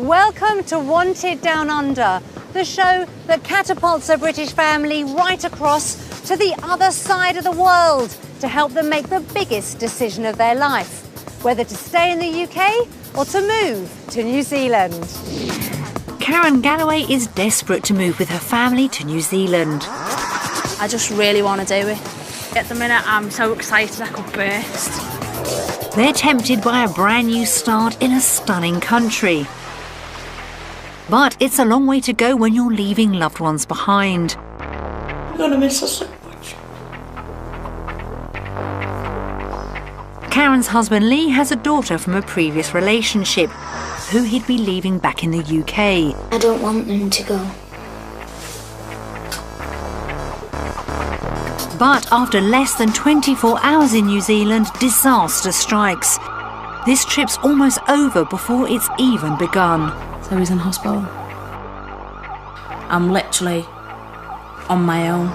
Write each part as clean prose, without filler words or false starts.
Welcome to Wanted Down Under, the show that catapults a British family right across to the other side of the world to help them make the biggest decision of their life, whether to stay in the UK or to move to New Zealand. Karen Galloway is desperate to move with her family to New Zealand. I just really want to do it. At the minute, I'm so excited I could burst. They're tempted by a brand new start in a stunning country. But it's a long way to go when you're leaving loved ones behind. I'm going to miss her so much. Karen's husband Lee has a daughter from a previous relationship who he'd be leaving back in the UK. I don't want them to go. But after less than 24 hours in New Zealand, disaster strikes. This trip's almost over before it's even begun. So he's in hospital. I'm literally on my own.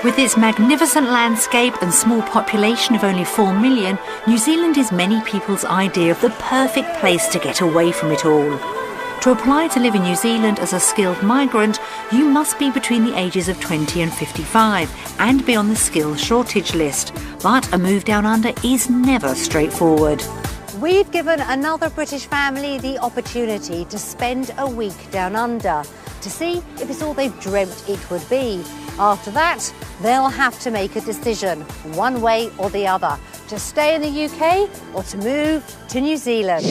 With its magnificent landscape and small population of only 4 million, New Zealand is many people's idea of the perfect place to get away from it all. To apply to live in New Zealand as a skilled migrant, you must be between the ages of 20 and 55 and be on the skills shortage list. But a move down under is never straightforward. We've given another British family the opportunity to spend a week down under to see if it's all they've dreamt it would be. After that, they'll have to make a decision, one way or the other, to stay in the UK or to move to New Zealand.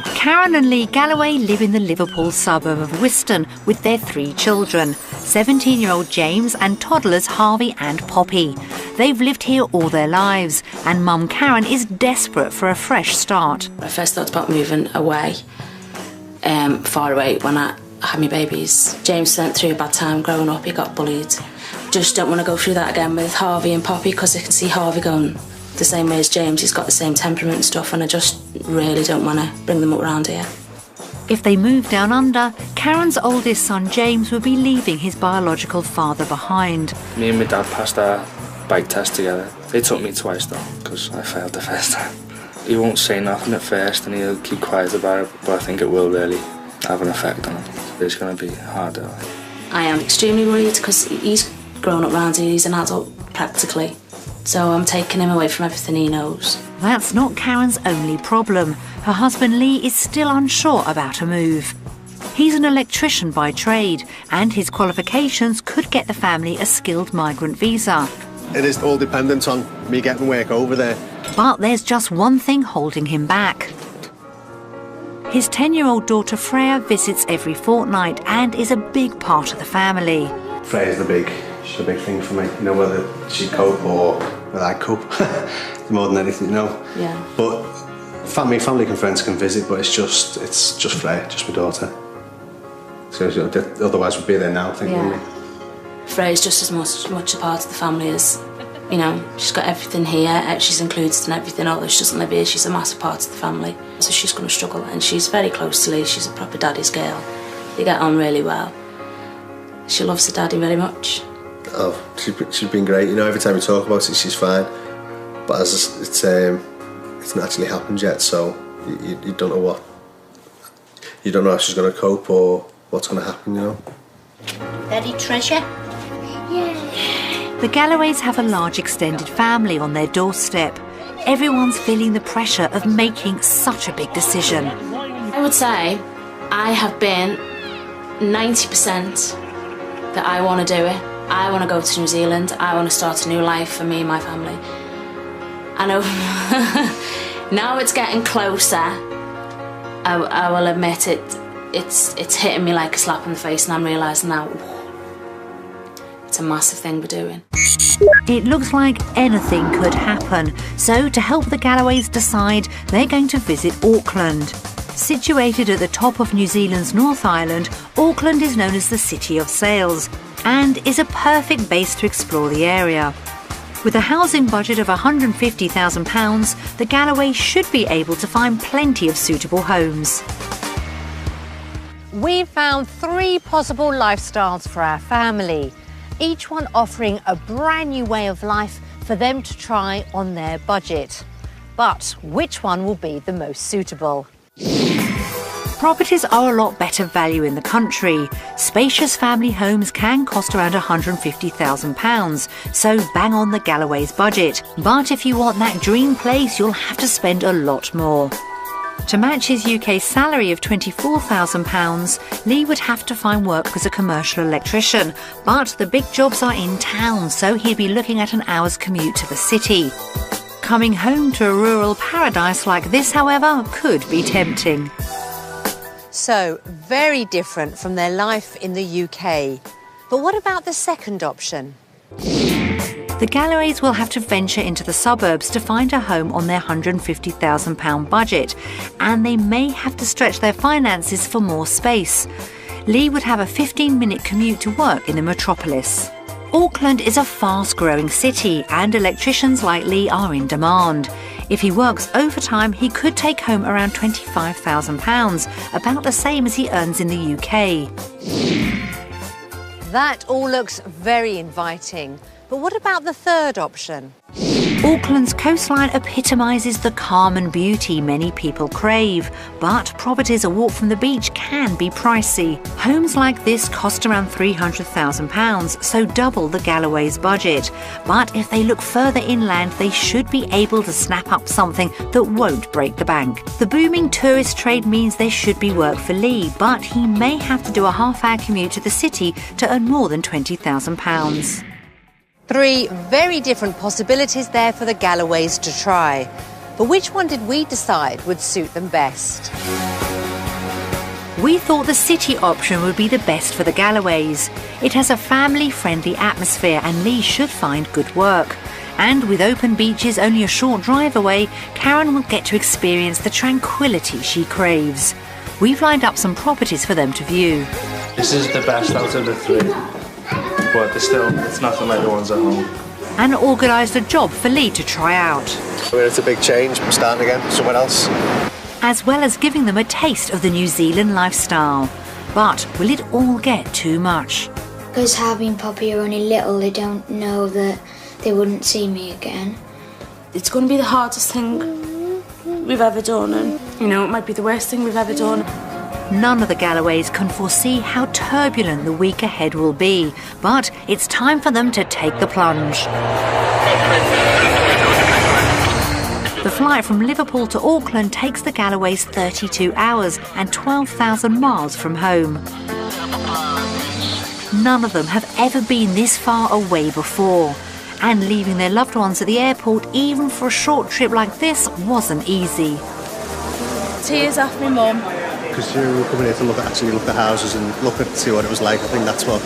Karen and Lee Galloway live in the Liverpool suburb of Whiston with their 3 children, 17-year-old James and toddlers Harvey and Poppy. They've lived here all their lives, and Mum Karen is desperate for a fresh start. I first thought about moving away, far away, when I had my babies. James went through a bad time growing up, he got bullied. Just don't want to go through that again with Harvey and Poppy, because I can see Harvey going the same way as James. He's got the same temperament and stuff, and I just really don't want to bring them up around here. If they move down under, Karen's oldest son James will be leaving his biological father behind. Me and my dad passed our bike test together. They took me twice though, because I failed the first time. He won't say nothing at first and he'll keep quiet about it, but I think it will really have an effect on him. It's going to be harder. I am extremely worried because he's grown up around here, he's an adult practically. So I'm taking him away from everything he knows. That's not Karen's only problem. Her husband Lee is still unsure about a move. He's an electrician by trade, and his qualifications could get the family a skilled migrant visa. It is all dependent on me getting work over there. But there's just one thing holding him back. His 10-year-old daughter Freya visits every fortnight and is a big part of the family. Freya's she's a big thing for me, you know, whether she'd cope or whether I'd cope, more than anything, you know. Yeah. But family and friends can visit, but it's just Freya, just my daughter. So otherwise we'd be there now, I think, wouldn't we? Freya's just as much a part of the family as, you know, she's got everything here, she's included in everything, although she doesn't live here, she's a massive part of the family. So she's going to struggle, and she's very close to Lee, she's a proper daddy's girl. They get on really well. She loves her daddy very much. Oh, she's been great, you know, every time we talk about it, she's fine. But it's not actually happened yet, so you don't know you don't know how she's going to cope or what's going to happen, you know. Ready, treasure? The Galloways have a large extended family on their doorstep. Everyone's feeling the pressure of making such a big decision. I would say I have been 90% that I want to do it. I want to go to New Zealand. I want to start a new life for me and my family. I know now it's getting closer. I will admit it's hitting me like a slap in the face, and I'm realising now it's a massive thing we're doing. It looks like anything could happen, so to help the Galloways decide, they're going to visit Auckland. Situated at the top of New Zealand's North Island, Auckland is known as the City of Sails and is a perfect base to explore the area. With a housing budget of £150,000, the Galloways should be able to find plenty of suitable homes. We've found 3 possible lifestyles for our family, each one offering a brand new way of life for them to try on their budget. But which one will be the most suitable? Properties are a lot better value in the country. Spacious family homes can cost around £150,000, so bang on the Galloway's budget. But if you want that dream place, you'll have to spend a lot more. To match his UK salary of £24,000, Lee would have to find work as a commercial electrician, but the big jobs are in town, so he'd be looking at an hour's commute to the city. Coming home to a rural paradise like this, however, could be tempting. So, very different from their life in the UK. But what about the second option? The Galloways will have to venture into the suburbs to find a home on their £150,000 budget, and they may have to stretch their finances for more space. Lee would have a 15-minute commute to work in the metropolis. Auckland is a fast-growing city, and electricians like Lee are in demand. If he works overtime, he could take home around £25,000, about the same as he earns in the UK. That all looks very inviting. But what about the third option? Auckland's coastline epitomises the calm and beauty many people crave, but properties a walk from the beach can be pricey. Homes like this cost around £300,000, so double the Galloway's budget. But if they look further inland, they should be able to snap up something that won't break the bank. The booming tourist trade means there should be work for Lee, but he may have to do a half-hour commute to the city to earn more than £20,000. 3 very different possibilities there for the Galloways to try. But which one did we decide would suit them best? We thought the city option would be the best for the Galloways. It has a family-friendly atmosphere and Lee should find good work. And with open beaches only a short drive away, Karen will get to experience the tranquility she craves. We've lined up some properties for them to view. This is the best out of the 3. But it's nothing like the ones at home. And organised a job for Lee to try out. It's a big change, we're starting again, somewhere else. As well as giving them a taste of the New Zealand lifestyle. But will it all get too much? Because Harvey and Poppy are only little, they don't know that they wouldn't see me again. It's going to be the hardest thing we've ever done, and, you know, it might be the worst thing we've ever done. None of the Galloways can foresee how turbulent the week ahead will be, but it's time for them to take the plunge. The flight from Liverpool to Auckland takes the Galloways 32 hours and 12,000 miles from home. None of them have ever been this far away before, and leaving their loved ones at the airport, even for a short trip like this, wasn't easy. Tears off my mum. Because you were coming here to look at houses and see what it was like. I think that's what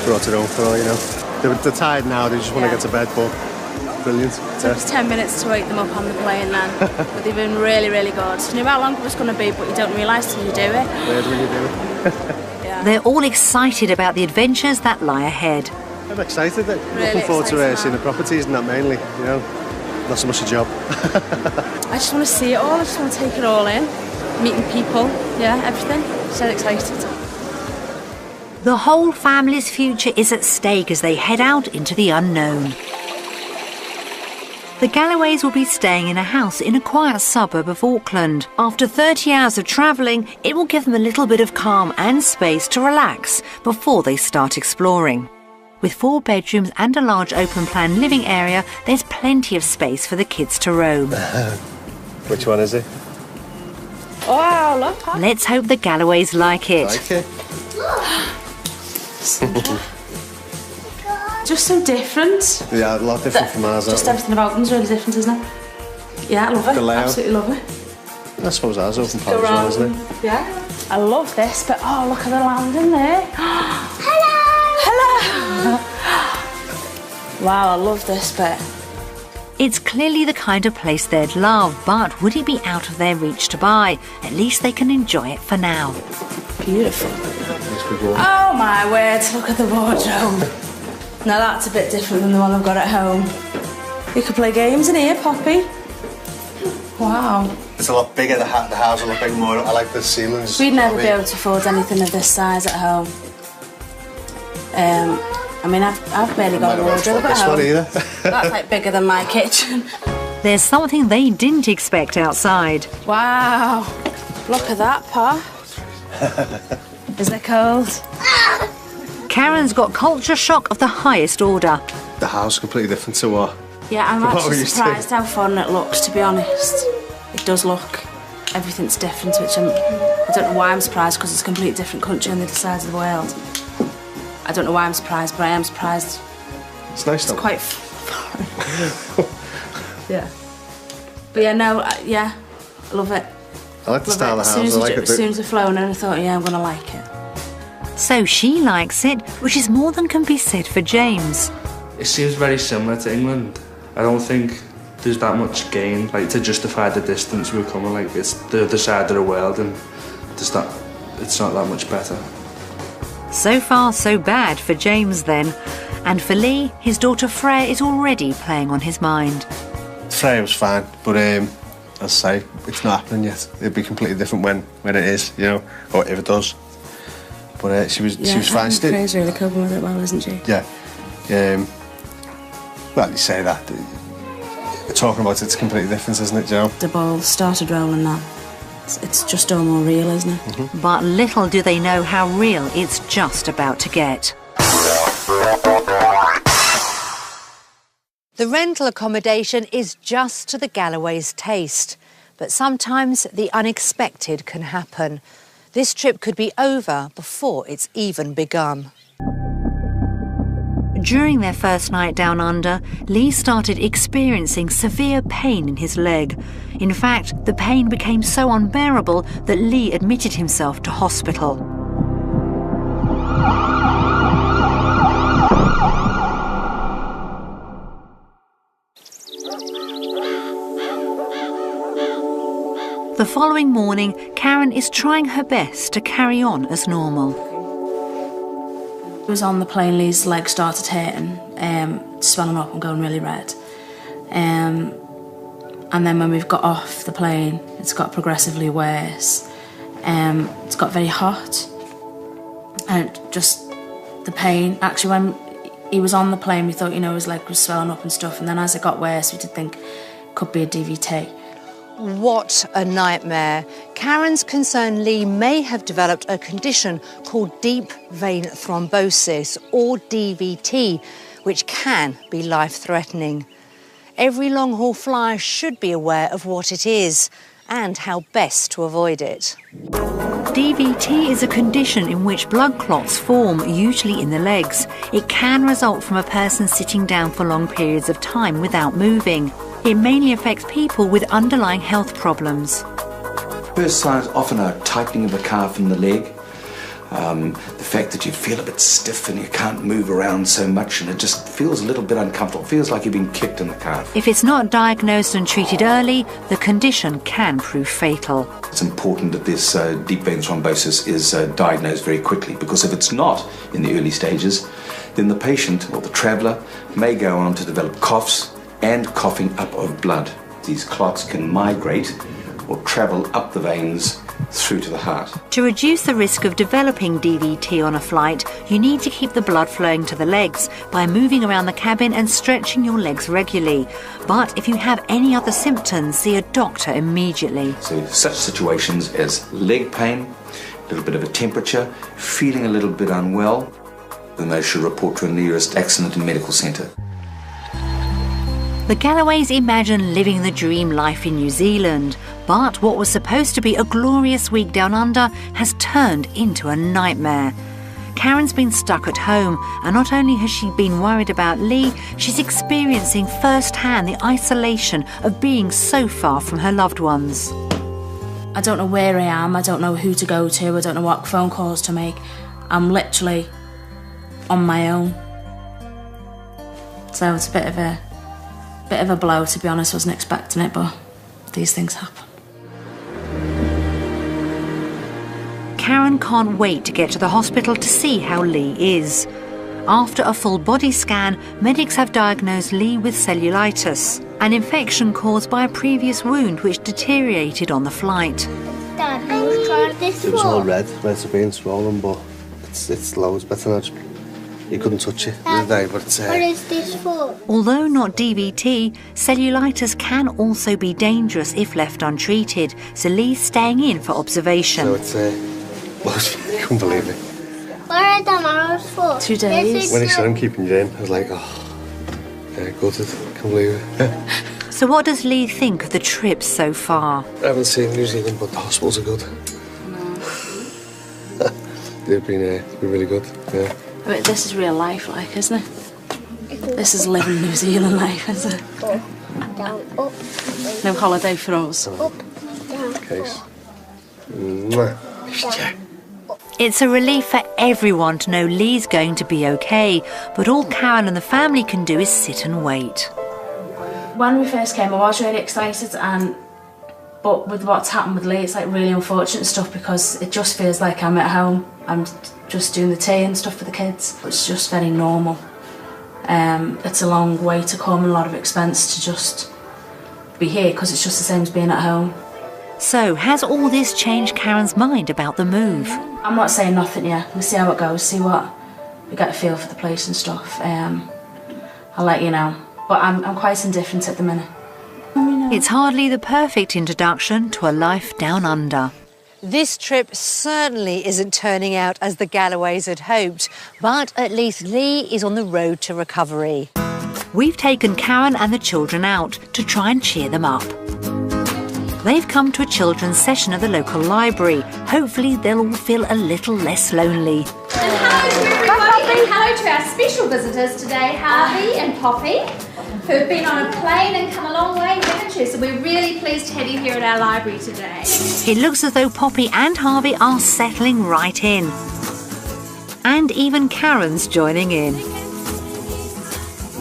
brought it home for, you know. They're tired now, they just want to get to bed, but brilliant. It took us 10 minutes to wake them up on the plane then, but they've been really, really good. You knew how long it was going to be, but you don't realise till you do it. Weird when you do it. Yeah. They're all excited about the adventures that lie ahead. I'm excited. Really looking forward to excited seeing the properties and that mainly, you know. Not so much a job. I just want to see it all, I just want to take it all in. Meeting people, yeah, everything. So excited. The whole family's future is at stake as they head out into the unknown. The Galloways will be staying in a house in a quiet suburb of Auckland. After 30 hours of travelling, it will give them a little bit of calm and space to relax before they start exploring. With 4 bedrooms and a large open-plan living area, there's plenty of space for the kids to roam. Which one is it? Wow, look. Let's hope the Galloways like it. Like it? Just so different. Yeah, a lot different from ours. Just everything about them's really different, isn't it? Yeah, I love it. The layout. Absolutely love it. I suppose ours open plan as well, isn't it? Yeah. I love this, but oh, look at the land in there. Hello! Hello! Wow, I love this bit. It's clearly the kind of place they'd love, but would it be out of their reach to buy? At least they can enjoy it for now. Beautiful. Oh my word, look at the wardrobe. Now that's a bit different than the one I've got at home. You could play games in here, Poppy. Wow. It's a lot bigger, the house will look big more. I like the ceilings. We'd never be able to afford anything of this size at home. I mean, I've barely got a wardrobe at home. That's like bigger than my kitchen. There's something they didn't expect outside. Wow. Look at that, Pa. Is it cold? Karen's got culture shock of the highest order. The house is completely different to what? Yeah, I'm actually surprised how fun it looks, to be honest. It does look, everything's different, which I don't know why I'm surprised, because it's a completely different country on the other side of the world. I don't know why I'm surprised, but I am surprised. It's nice though. It's quite foreign. Yeah. But yeah, no, yeah, I love it. I like the style of the house, I like it. As soon as we've flown in, I thought, yeah, I'm going to like it. So she likes it, which is more than can be said for James. It seems very similar to England. I don't think there's that much gain, like, to justify the distance we're coming. Like, it's the other side of the world, and it's not that much better. So far, so bad for James then. And for Lee, his daughter Freya is already playing on his mind. Freya was fine, but as I say, it's not happening yet. It'll be completely different when it is, you know, or if it does. But she was fine. Freya's really coping with it well, isn't she? Yeah. Well, you say that. Talking about it's completely different, isn't it, Joe? The ball started rolling now. It's just all more real, isn't it? Mm-hmm. But little do they know how real it's just about to get. The rental accommodation is just to the Galloways' taste, but sometimes the unexpected can happen. This trip could be over before it's even begun. During their first night down under, Lee started experiencing severe pain in his leg. In fact, the pain became so unbearable that Lee admitted himself to hospital. The following morning, Karen is trying her best to carry on as normal. It was on the plane, Lee's leg started hurting, swelling up and going really red. And then when we've got off the plane, it's got progressively worse. It's got very hot. And just the pain. Actually, when he was on the plane, we thought, you know, his leg was swelling up and stuff. And then as it got worse, we did think it could be a DVT. What a nightmare. Karen's concerned Lee may have developed a condition called deep vein thrombosis, or DVT, which can be life-threatening. Every long-haul flyer should be aware of what it is and how best to avoid it. DVT is a condition in which blood clots form, usually in the legs. It can result from a person sitting down for long periods of time without moving. It mainly affects people with underlying health problems. First signs often are tightening of the calf and the leg. The fact that you feel a bit stiff and you can't move around so much and it just feels a little bit uncomfortable. It feels like you've been kicked in the calf. If it's not diagnosed and treated early, the condition can prove fatal. It's important that this deep vein thrombosis is diagnosed very quickly, because if it's not in the early stages, then the patient or the traveller may go on to develop coughs and coughing up of blood. These clots can migrate or travel up the veins through to the heart. To reduce the risk of developing DVT on a flight, you need to keep the blood flowing to the legs by moving around the cabin and stretching your legs regularly. But if you have any other symptoms, see a doctor immediately. So such situations as leg pain, a little bit of a temperature, feeling a little bit unwell, then they should report to a nearest accident and medical centre. The Galloways imagine living the dream life in New Zealand, but what was supposed to be a glorious week down under has turned into a nightmare. Karen's been stuck at home, and not only has she been worried about Lee, she's experiencing firsthand the isolation of being so far from her loved ones. I don't know where I am, I don't know who to go to, I don't know what phone calls to make. I'm literally on my own. So it's a bit of a blow, to be honest. I wasn't expecting it, but these things happen. Karen can't wait to get to the hospital to see how Lee is. After a full body scan, medics have diagnosed Lee with cellulitis, an infection caused by a previous wound which deteriorated on the flight. Dad, I was trying this It was all red to being swollen, but it's loads better now. You couldn't touch it the other day, but it's... What is this for? Although not DVT, cellulitis can also be dangerous if left untreated, so Lee's staying in for observation. So it's... I couldn't believe it. What are the arrows for? 2 days. When he said I'm keeping you in, I was like, oh, yeah, gutted. Can't believe it. So what does Lee think of the trip so far? I haven't seen New Zealand, but the hospitals are good. They've been really good, yeah. I mean, this is real life, like, isn't it? This is living New Zealand life, isn't it? Up, down, up. No holiday for us. Up, down, Case. down. It's a relief for everyone to know Lee's going to be okay, but all Karen and the family can do is sit and wait. When we first came, I was really excited, but with what's happened with Lee, it's like really unfortunate stuff because it just feels like I'm at home. I'm just doing the tea and stuff for the kids. It's just very normal. It's a long way to come and a lot of expense to just be here because it's just the same as being at home. So, has all this changed Karen's mind about the move? I'm not saying nothing yet. We'll see how it goes, see what we get a feel for the place and stuff. I'll let you know. But I'm quite indifferent at the minute. It's hardly the perfect introduction to a life down under. This trip certainly isn't turning out as the Galloways had hoped, but at least Lee is on the road to recovery. We've taken Karen and the children out to try and cheer them up. They've come to a children's session at the local library. Hopefully they'll all feel a little less lonely. And hello to everybody, and hello to our special visitors today, Harvey and Poppy, who've been on a plane and come a long way, haven't you? So we're really pleased to have you here at our library today. It looks as though Poppy and Harvey are settling right in. And even Karen's joining in.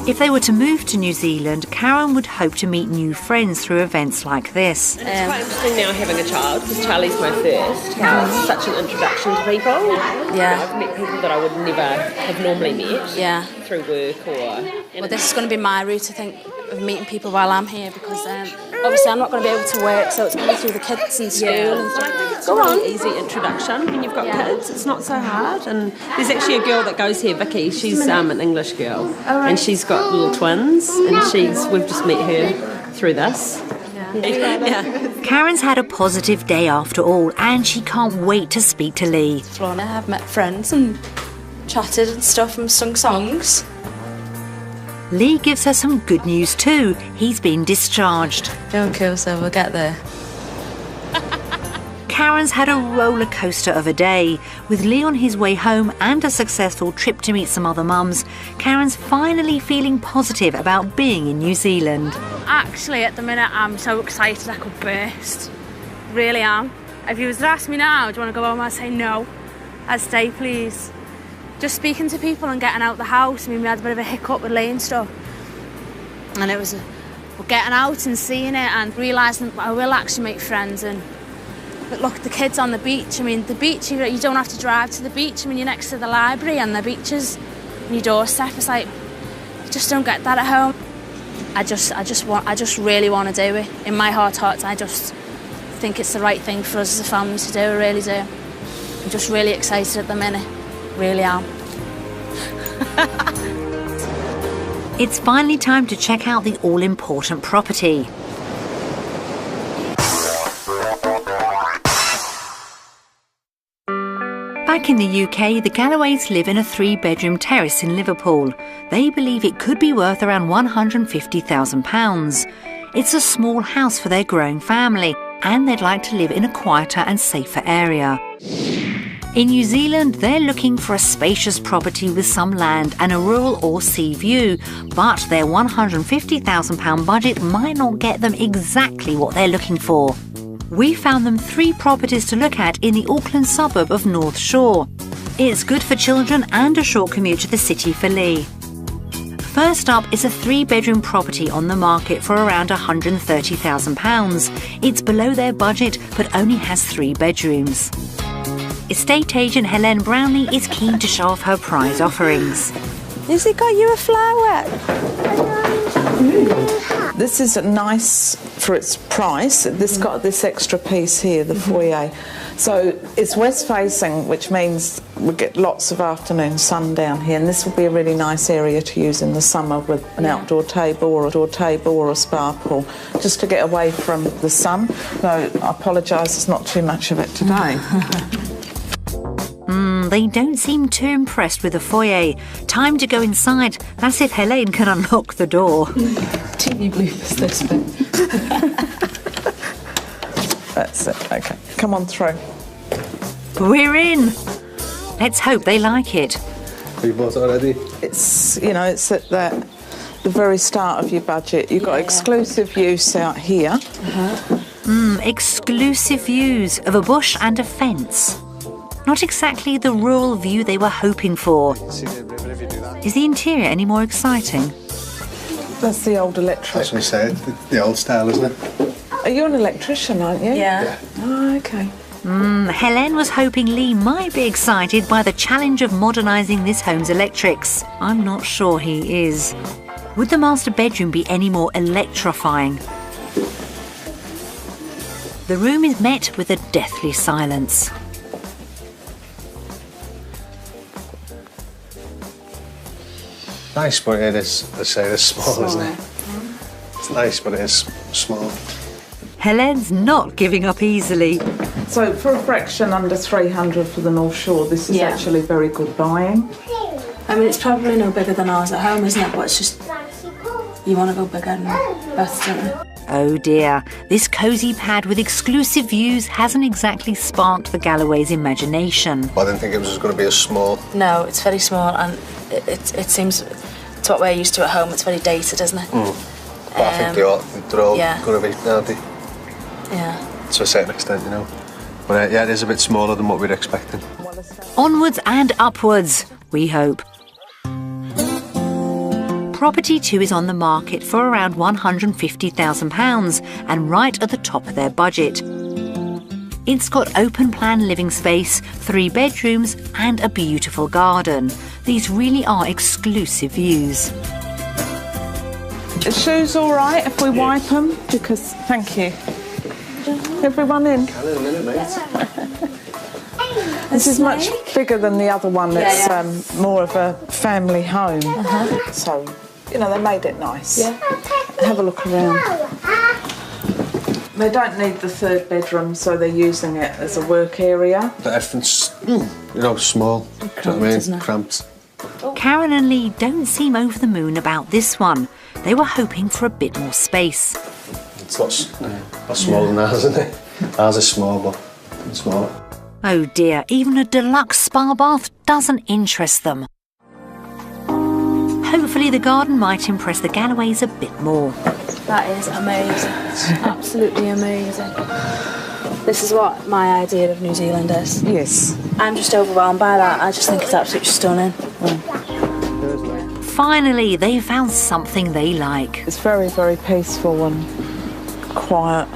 If they were to move to New Zealand, Karen would hope to meet new friends through events like this. And it's quite interesting now having a child, because Charlie's my first, how it's such an introduction to people. Yeah. I've met people that I would never have normally met through work or... Well, this is going to be my route, I think, of meeting people while I'm here because obviously I'm not going to be able to work, so it's going to be through the kids and school and stuff. I think it's a really easy introduction when you've got kids. It's not so hard. And there's actually a girl that goes here, Vicky. She's an English girl, and she's got little twins, and we've just met her through this. Yeah. Karen's had a positive day after all, and she can't wait to speak to Lee. I've met friends and chatted and stuff and sung songs. Lee gives her some good news too. He's been discharged. Don't kill, so we'll get there. Karen's had a roller coaster of a day. With Lee on his way home and a successful trip to meet some other mums, Karen's finally feeling positive about being in New Zealand. Actually, at the minute, I'm so excited I could burst. Really am. If you was to ask me now, do you want to go home? I'd say no. I'd stay, please. Just speaking to people and getting out the house. I mean, we had a bit of a hiccup with Lee and stuff. And it was getting out and seeing it and realising I will actually make friends. But look, the kids on the beach. I mean, the beach, you don't have to drive to the beach. I mean, you're next to the library and the beaches on your doorstep. It's like, you just don't get that at home. I just really want to do it. In my heart of hearts, I just think it's the right thing for us as a family to do. I really do. I'm just really excited at the minute. Really am. It's finally time to check out the all-important property. Back in the UK, the Galloways live in a 3-bedroom terrace in Liverpool. They believe it could be worth around £150,000. It's a small house for their growing family, and they'd like to live in a quieter and safer area. In New Zealand, they're looking for a spacious property with some land and a rural or sea view, but their £150,000 budget might not get them exactly what they're looking for. We found them 3 properties to look at in the Auckland suburb of North Shore. It's good for children and a short commute to the city for Lee. First up is a 3-bedroom property on the market for around £130,000. It's below their budget but only has 3 bedrooms. Estate agent Helene Brownlee is keen to show off her prize offerings. Has he got you a flower? This is nice for its price. This got this extra piece here, the foyer. So it's west facing, which means we get lots of afternoon sun down here, and this will be a really nice area to use in the summer with an outdoor table or a spa pool, just to get away from the sun. So I apologise, there's not too much of it today. They don't seem too impressed with the foyer. Time to go inside. That's if Helene can unlock the door. TV bloopers this bit. That's it, OK. Come on through. We're in. Let's hope they like it. Have you bought it already? It's, you know, it's at the very start of your budget. You've got exclusive use out here. Exclusive views of a bush and a fence. Not exactly the rural view they were hoping for. Is the interior any more exciting? That's the old electric. That's what we said, the old style, isn't it? Are you an electrician, aren't you? Yeah. Oh, OK. Helen was hoping Lee might be excited by the challenge of modernising this home's electrics. I'm not sure he is. Would the master bedroom be any more electrifying? The room is met with a deathly silence. Nice, but it is, I say, it's small, isn't it? It's nice, but it is small. Helen's not giving up easily. So for a fraction under 300 for the North Shore, this is actually very good buying. I mean, it's probably no bigger than ours at home, isn't it? But it's just, you want to go bigger and better, don't you? Oh dear, this cosy pad with exclusive views hasn't exactly sparked the Galloway's imagination. I didn't think it was going to be as small. No, it's very small, and it seems it's what we're used to at home. It's very dated, isn't it? But I think they're all going to be, aren't they? Yeah. To a certain extent, you know. But yeah, it is a bit smaller than what we're expecting. Onwards and upwards, we hope. Property 2 is on the market for around £150,000 and right at the top of their budget. It's got open plan living space, 3 bedrooms and a beautiful garden. These really are exclusive views. The shoes all right if we wipe them? Because, thank you. Everyone in? This is much bigger than the other one. It's more of a family home. So, you know, they made it nice. Yeah. Have a look around. They don't need the 3rd bedroom, so they're using it as a work area. The everything's, you know, small. Do you know what I mean? Cramped. Karen and Lee don't seem over the moon about this one. They were hoping for a bit more space. It's not smaller than ours, isn't it? Ours is small, but it's smaller. Oh dear, even a deluxe spa bath doesn't interest them. Hopefully the garden might impress the Galloways a bit more. That is amazing. Absolutely amazing. This is what my idea of New Zealand is. Yes. I'm just overwhelmed by that. I just think it's absolutely stunning. Finally, they found something they like. It's very, very peaceful and quiet.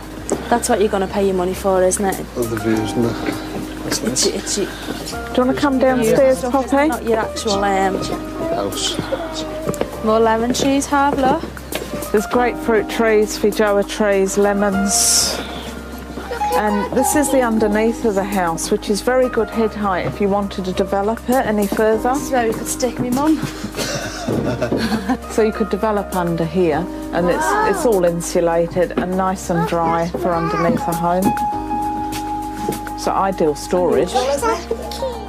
That's what you're going to pay your money for, isn't it? All the views and that. It's Do you want to come downstairs, Poppy? Not your actual house. More lemon trees, have look. There's grapefruit trees, feijoa trees, lemons. And this is the underneath of the house, which is very good head height if you wanted to develop it any further. This is where we could stick me mum. So you could develop under here, and it's all insulated and nice and dry for underneath the home. So ideal storage.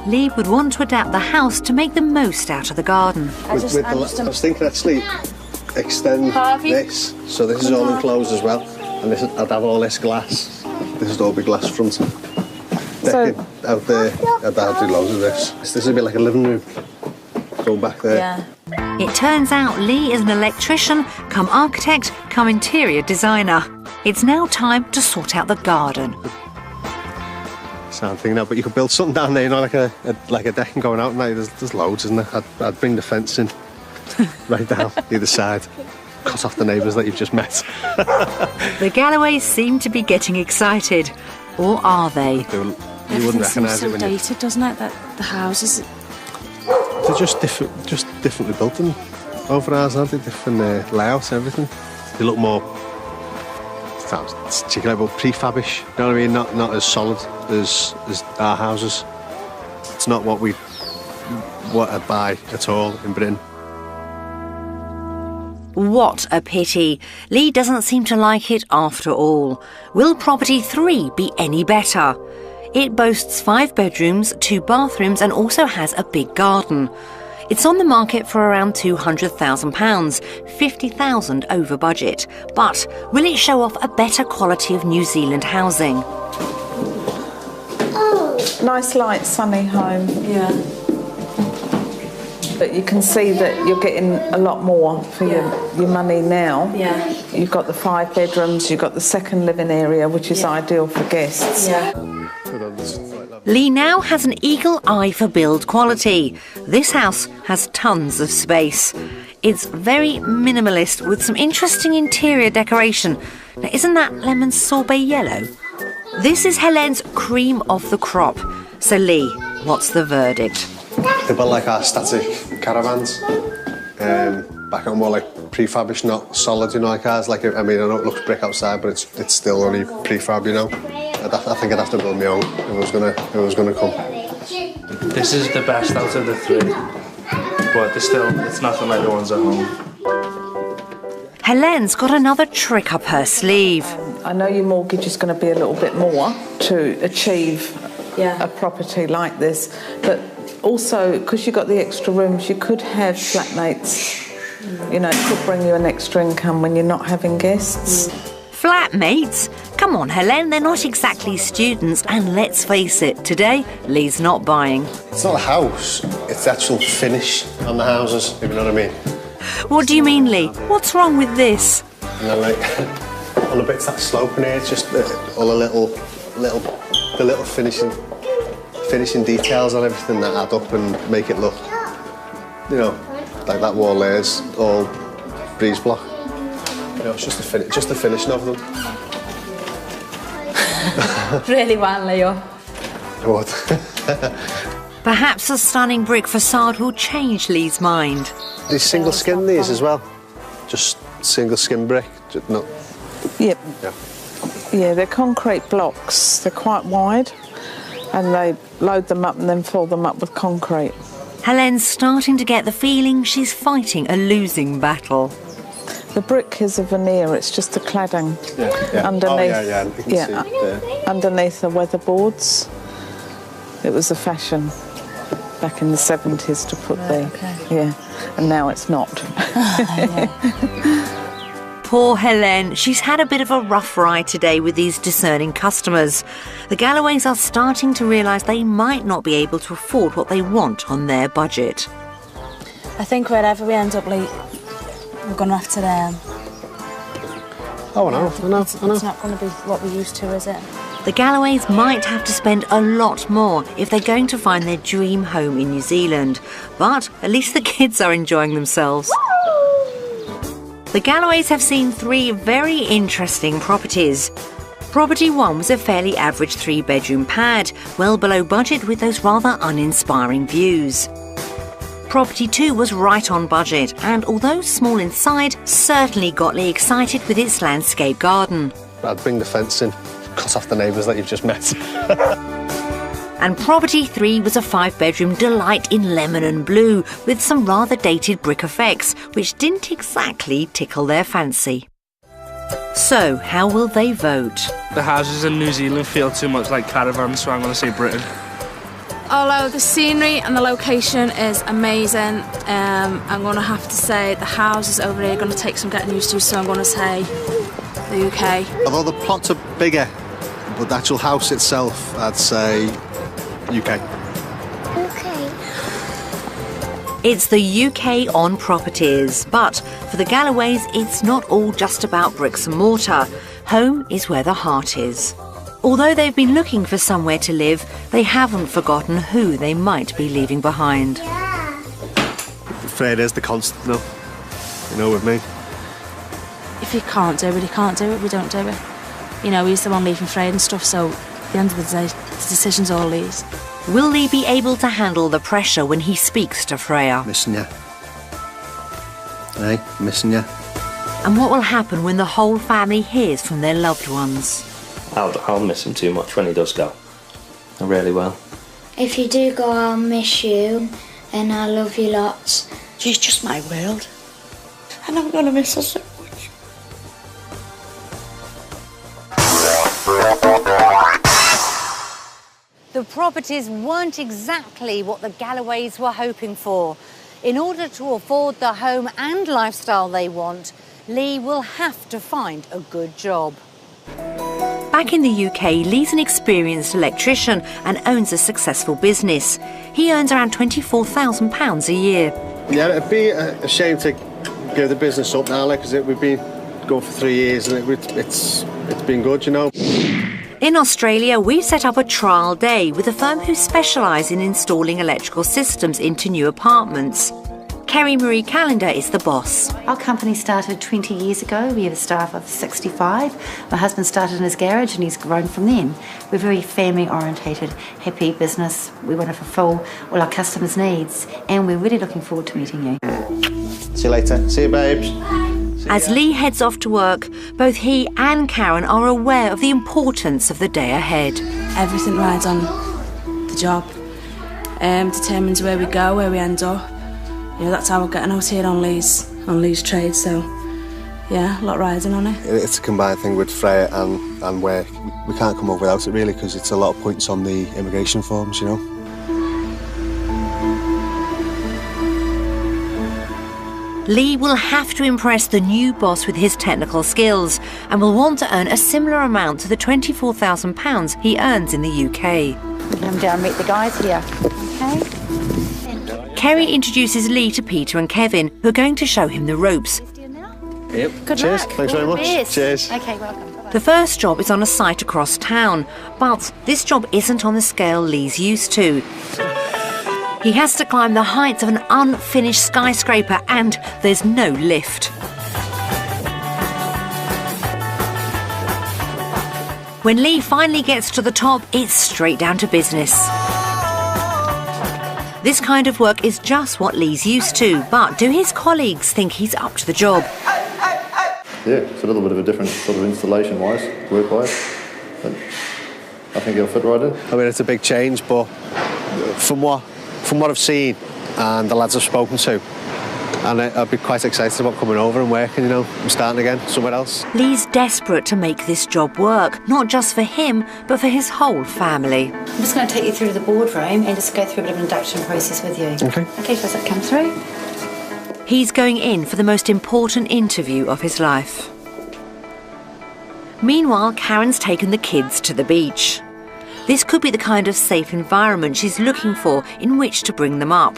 Lee would want to adapt the house to make the most out of the garden. I was thinking actually extend this, so this is all enclosed as well, and I'd have all this glass. This would all be glass front. Decking out there, I'd do loads of this. This would be like a living room. Go back there. Yeah. It turns out Lee is an electrician, come architect, come interior designer. It's now time to sort out the garden. So I'm thinking now, but you could build something down there, you know, like a decking going out, and there's loads, isn't there? I'd bring the fence in right down either side, cut off the neighbours that you've just met. The Galloways seem to be getting excited, or are they? You wouldn't recognise it when dated, doesn't it? That the houses. To they're just differently built than over ours, aren't they? Different layouts, everything. They look more, sounds cheeky, but prefabish. You know what I mean? Not as solid as our houses. It's not what I'd buy at all in Britain. What a pity. Lee doesn't seem to like it after all. Will Property 3 be any better? It boasts 5 bedrooms, 2 bathrooms and also has a big garden. It's on the market for around £200,000, £50,000 over budget. But will it show off a better quality of New Zealand housing? Oh. Nice, light, sunny home. Yeah. But you can see that you're getting a lot more for your money now. Yeah. You've got the 5 bedrooms, you've got the second living area, which is ideal for guests. Yeah. Lee now has an eagle eye for build quality. This house has tons of space. It's very minimalist with some interesting interior decoration. Now, isn't that lemon sorbet yellow? This is Helene's cream of the crop. So Lee, what's the verdict? They're built like our static caravans. Back on more like prefabish, not solid, you know, like ours. Like, I mean, I know it looks brick outside, but it's still only prefab, you know. I think I'd have to build my own if it was gonna come. This is the best out of the 3, but it's nothing like the ones at home. Helene's got another trick up her sleeve. I know your mortgage is going to be a little bit more to achieve a property like this, but also because you've got the extra rooms, you could have flatmates. You know, it could bring you an extra income when you're not having guests. Flatmates? Come on, Helene, they're not exactly students, and let's face it, today, Lee's not buying. It's not a house, it's the actual finish on the houses, if you know what I mean. What do you mean, Lee? What's wrong with this? You know, like, on the bits that slope in here, it's just all the little finishing details on everything that add up and make it look, you know, like that wall there is all breeze block. You know, it's just the finishing of them. Really well, Leo. What? Perhaps a stunning brick facade will change Lee's mind. These single skin these as well? Just single skin brick? Not... Yep. Yeah, they're concrete blocks. They're quite wide and they load them up and then fill them up with concrete. Helene's starting to get the feeling she's fighting a losing battle. The brick is a veneer, it's just the cladding underneath. Underneath the weatherboards. It was a fashion back in the 70s to put and now it's not. Poor Helene, she's had a bit of a rough ride today with these discerning customers. The Galloways are starting to realise they might not be able to afford what they want on their budget. I think wherever we end up, Lee, we're going to have to... I know. It's not going to be what we used to, is it? The Galloways might have to spend a lot more if they're going to find their dream home in New Zealand. But at least the kids are enjoying themselves. The Galloways have seen 3 very interesting properties. Property 1 was a fairly average 3-bedroom pad, well below budget with those rather uninspiring views. Property 2 was right on budget and, although small inside, certainly got Lee excited with its landscape garden. I'd bring the fence in, cut off the neighbours that you've just met. And Property 3 was a 5-bedroom delight in lemon and blue with some rather dated brick effects, which didn't exactly tickle their fancy. So, how will they vote? The houses in New Zealand feel too much like caravans, so I'm going to say Britain. Although the scenery and the location is amazing, I'm going to have to say the houses over here are going to take some getting used to, so I'm going to say the UK. Although the plots are bigger, but the actual house itself, I'd say UK. It's the UK on properties, but for the Galloways, it's not all just about bricks and mortar. Home is where the heart is. Although they've been looking for somewhere to live, they haven't forgotten who they might be leaving behind. Fred is the constant, though. You know, with me. If you can't do it, you can't do it, we don't do it. You know, he's the one leaving Fred and stuff, so at the end of the day, the decision's all Lee's. Will Lee be able to handle the pressure when he speaks to Freya? Missing you. Hey, missing you. And what will happen when the whole family hears from their loved ones? I'll miss him too much when he does go. I really will. If you do go, I'll miss you, and I love you lots. She's just my world, and I'm going to miss her so much. The properties weren't exactly what the Galloways were hoping for. In order to afford the home and lifestyle they want, Lee will have to find a good job. Back in the UK, Lee's an experienced electrician and owns a successful business. He earns around £24,000 a year. Yeah, it'd be a shame to give the business up now, because we've been going for 3 years and it's been good, you know. In Australia, we've set up a trial day with a firm who specialise in installing electrical systems into new apartments. Kerry Marie Callender is the boss. Our company started 20 years ago. We have a staff of 65. My husband started in his garage and he's grown from then. We're very family orientated, happy business. We want to fulfil all our customers' needs, and we're really looking forward to meeting you. See you later. See you, babes. As Lee heads off to work, both he and Karen are aware of the importance of the day ahead. Everything rides on the job. Determines where we go, where we end up. Yeah, that's how we're getting out here on Lee's trade, so yeah, a lot riding on it. It's a combined thing with Freya and work. We can't come over without it really, because it's a lot of points on the immigration forms, you know. Lee will have to impress the new boss with his technical skills and will want to earn a similar amount to the £24,000 he earns in the UK. Come down and meet the guys here, okay? Kerry introduces Lee to Peter and Kevin, who are going to show him the ropes. Yep. Good Cheers. luck. Thanks very much. Yes. Cheers. Okay, welcome. The first job is on a site across town, but this job isn't on the scale Lee's used to. He has to climb the heights of an unfinished skyscraper and there's no lift. When Lee finally gets to the top, it's straight down to business. This kind of work is just what Lee's used to, but do his colleagues think he's up to the job? Yeah, it's a little bit of a different sort of installation-wise, work-wise, but I think he'll fit right in. I mean, it's a big change, but from what I've seen and the lads I've spoken to, and I'd be quite excited about coming over and working, you know, and starting again somewhere else. Lee's desperate to make this job work, not just for him, but for his whole family. I'm just going to take you through the boardroom and just go through a bit of an induction process with you. Okay. Okay, does that come through? He's going in for the most important interview of his life. Meanwhile, Karen's taken the kids to the beach. This could be the kind of safe environment she's looking for in which to bring them up.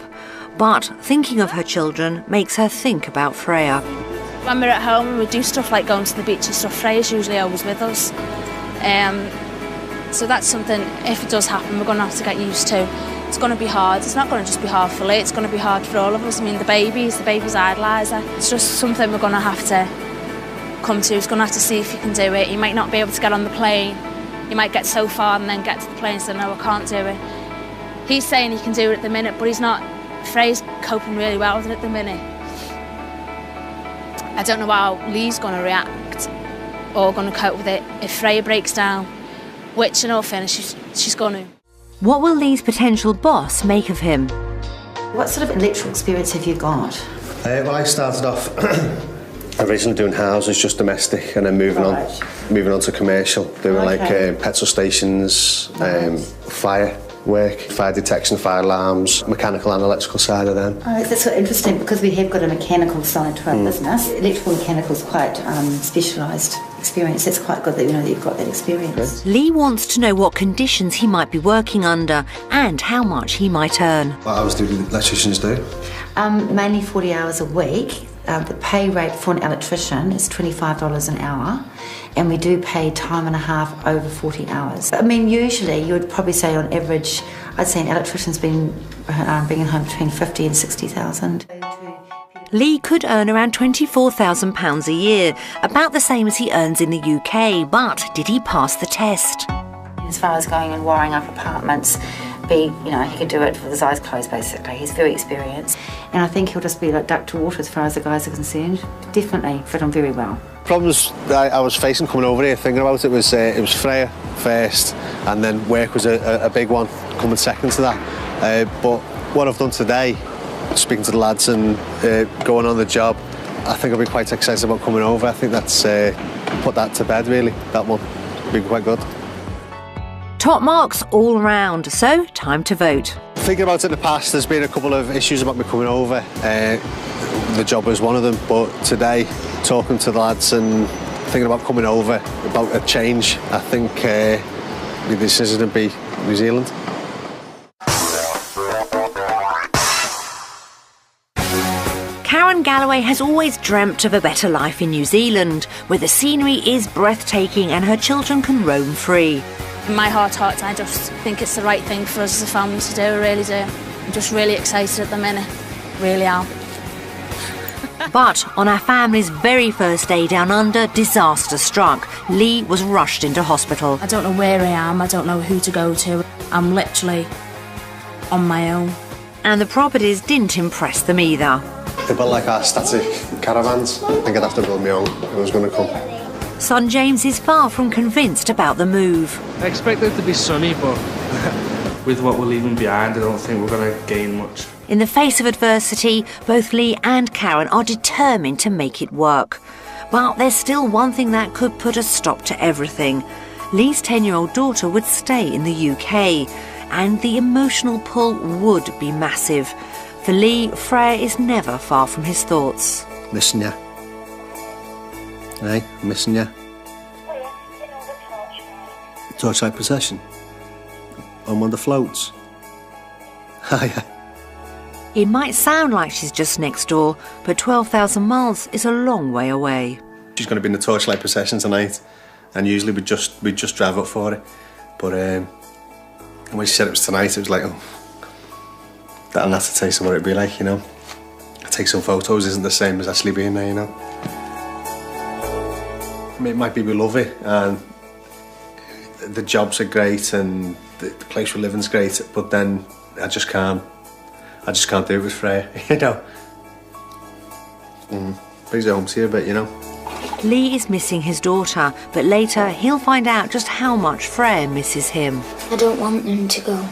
But thinking of her children makes her think about Freya. When we're at home and we do stuff like going to the beach and stuff, Freya's usually always with us. So that's something, if it does happen, we're going to have to get used to. It's going to be hard. It's not going to just be hard for Lee, it's going to be hard for all of us. I mean, the baby's idoliser. It's just something we're going to have to come to. He's going to have to see if he can do it. He might not be able to get on the plane. He might get so far and then get to the plane and say, no, I can't do it. He's saying he can do it at the minute, but he's not. Freya's coping really well with it at the minute. I don't know how Lee's going to react or going to cope with it if Freya breaks down, which in all fairness, she's going to. What will Lee's potential boss make of him? What sort of electrical experience have you got? Well, I started off originally doing houses, just domestic, and then moving on to commercial, doing like petrol stations, fire work, fire detection, fire alarms, mechanical and electrical side of them. Oh, that's so interesting because we have got a mechanical side to our business. Electrical and mechanical is quite specialised experience. It's quite good that you know that you've got that experience. Okay. Lee wants to know what conditions he might be working under and how much he might earn. What hours do electricians do? Mainly 40 hours a week. The pay rate for an electrician is $25 an hour, and we do pay time and a half over 40 hours. I mean, usually you would probably say on average, I'd say an electrician's been bringing home between 50 and 60,000. Lee could earn around £24,000 a year, about the same as he earns in the UK, but did he pass the test? As far as going and wiring up apartments, be, you know, he could do it with his eyes closed basically. He's very experienced. And I think he'll just be like duck to water as far as the guys are concerned. Definitely fit on very well. Problems that I was facing coming over here, thinking about it was Freya first, and then work was a big one coming second to that. But what I've done today, speaking to the lads and going on the job, I think I'll be quite excited about coming over. I think that's put that to bed really. That one be quite good. Top marks all round, so time to vote. Thinking about it in the past, there's been a couple of issues about me coming over. The job was one of them, but today, talking to the lads and thinking about coming over, about a change, I think the decision would be New Zealand. Karen Galloway has always dreamt of a better life in New Zealand, where the scenery is breathtaking and her children can roam free. In my heart, I just think it's the right thing for us as a family to do, I really do. I'm just really excited at the minute, really am. But on our family's very first day down under, disaster struck. Lee was rushed into hospital. I don't know where I am, I don't know who to go to. I'm literally on my own. And the properties didn't impress them either. They're built like our static caravans. I think I'd have to build my own if I was going to come. Son James is far from convinced about the move. I expect it to be sunny, but with what we're leaving behind, I don't think we're going to gain much. In the face of adversity, both Lee and Karen are determined to make it work. But there's still one thing that could put a stop to everything. Lee's 10-year-old daughter would stay in the UK, and the emotional pull would be massive. For Lee, Freya is never far from his thoughts. Missing you. Hey, missing you. Torchlight procession. On one of the floats. Hiya. It might sound like she's just next door, but 12,000 miles is a long way away. She's going to be in the torchlight procession tonight, and usually we'd just drive up for it. But when she said it was tonight, it was like, oh, that'll have to taste of what it'd be like, you know. Take some photos isn't the same as actually being there, you know. It might be we love it, and the jobs are great, and the place we're living's great, but then I just can't do it with Freya, you know. Brings it home to you a bit, you know. Lee is missing his daughter, but later he'll find out just how much Freya misses him. I don't want them to go.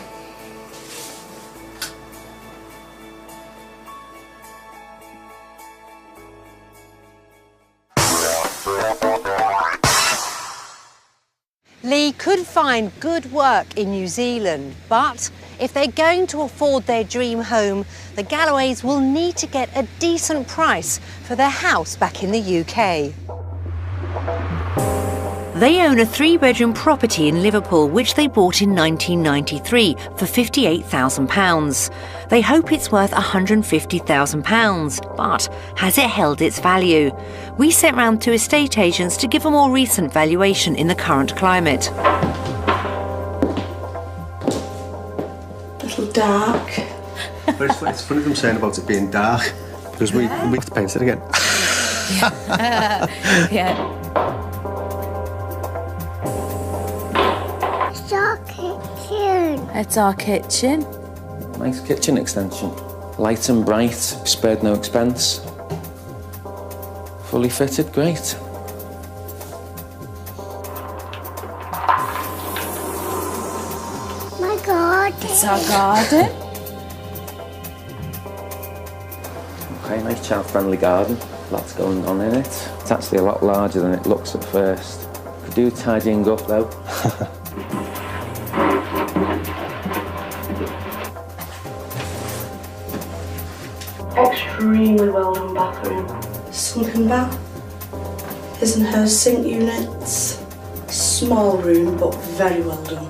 Lee could find good work in New Zealand, but if they're going to afford their dream home, the Galloways will need to get a decent price for their house back in the UK. They own a 3-bedroom property in Liverpool, which they bought in 1993 for £58,000. They hope it's worth £150,000, but has it held its value? We sent round to estate agents to give a more recent valuation in the current climate. A little dark. But it's funny them saying about it being dark, because we have to paint it again. Yeah. It's our kitchen. Nice kitchen extension. Light and bright, spared no expense. Fully fitted, great. My garden. It's our garden. Okay, nice child-friendly garden. Lots going on in it. It's actually a lot larger than it looks at first. Could do tidying up though. Extremely well done bathroom. Sunken bath. His and her sink units. Small room, but very well done.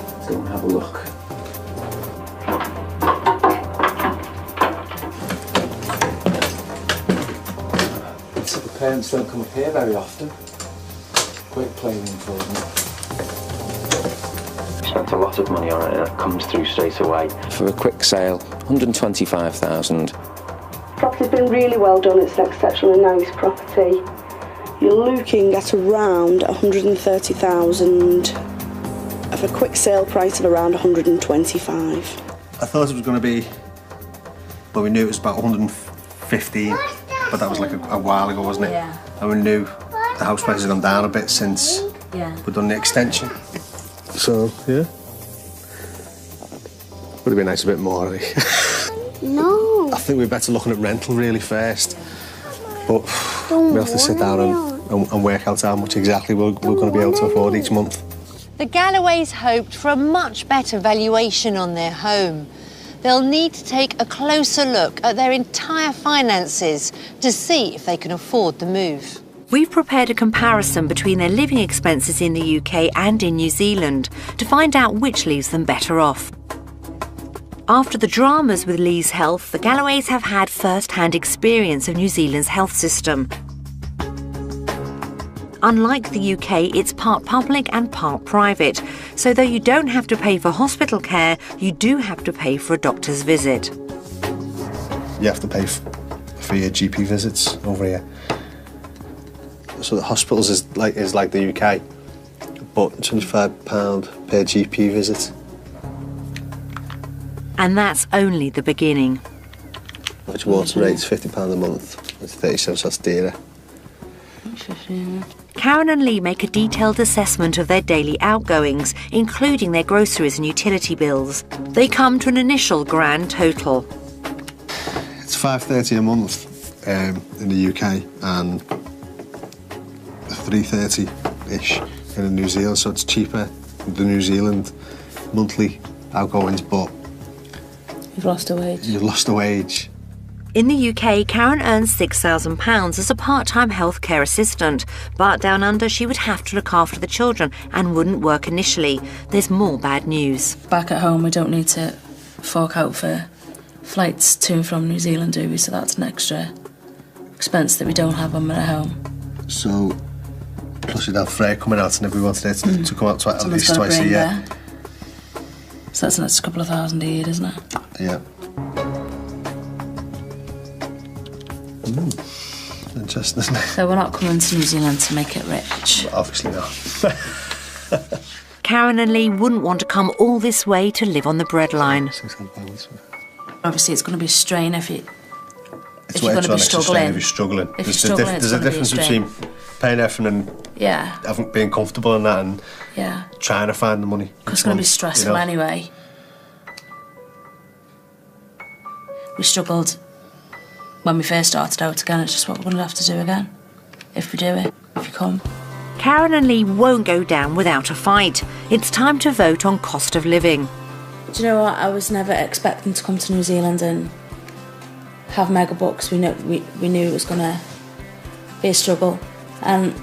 Let's go and have a look. So the parents don't come up here very often. Great playroom for them. Spent a lot of money on it and it comes through straight away. For a quick sale, $125,000. Property's been really well done. It's an exceptionally nice property. You're looking at around $130,000 of a quick sale price of around 125. I thought it was going to be, well, we knew it was about 115, but that was like a while ago, wasn't it? Yeah. And we knew the house prices had gone down a bit since we'd done the extension. So, yeah. Would have been nice a bit more, I think. No. I think we're better looking at rental really first. But we have to sit down and work out how much exactly we're going to be able to afford each month. The Galloways hoped for a much better valuation on their home. They'll need to take a closer look at their entire finances to see if they can afford the move. We've prepared a comparison between their living expenses in the UK and in New Zealand to find out which leaves them better off. After the dramas with Lee's health, the Galloways have had first-hand experience of New Zealand's health system. Unlike the UK, it's part public and part private, so though you don't have to pay for hospital care, you do have to pay for a doctor's visit. You have to pay for your GP visits over here. So the hospitals is like the UK, but £25 per GP visit. And that's only the beginning. Which water rate's £50 a month. It's 30 cents, that's dearer. Karen and Lee make a detailed assessment of their daily outgoings, including their groceries and utility bills. They come to an initial grand total. It's $5.30 a month in the UK and $3.30-ish in New Zealand, so it's cheaper than the New Zealand monthly outgoings, but you've lost a wage. You've lost a wage. In the UK, Karen earns £6,000 as a part-time healthcare assistant, but down under she would have to look after the children and wouldn't work initially. There's more bad news. Back at home, we don't need to fork out for flights to and from New Zealand, do we? So that's an extra expense that we don't have when we're at home. So, plus you'd have Freya coming out and if we wanted it to come out at least twice a year. There. So that's an extra couple of thousand a year, isn't it? Yeah. Interesting, isn't it? So we're not coming to New Zealand to make it rich. Well, obviously not. Karen and Lee wouldn't want to come all this way to live on the breadline. Obviously, it's going to be a strain if you're going to be struggling. If you're struggling. There's a difference between paying everything and being comfortable in that and trying to find the money. Because it's going to be stressful anyway. We struggled when we first started out again. It's just what we're going to have to do again. If we do it, if you come. Karen and Lee won't go down without a fight. It's time to vote on cost of living. Do you know what? I was never expecting to come to New Zealand and have mega bucks. We knew it was going to be a struggle. And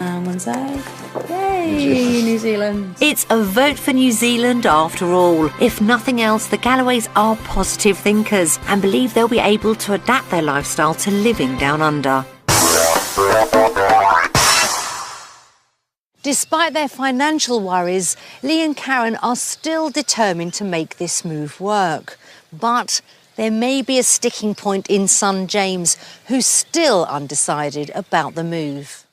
Wednesday, yay, New Zealand. It's a vote for New Zealand after all. If nothing else, the Galloways are positive thinkers and believe they'll be able to adapt their lifestyle to living down under. Despite their financial worries, Lee and Karen are still determined to make this move work. But there may be a sticking point in son James, who's still undecided about the move.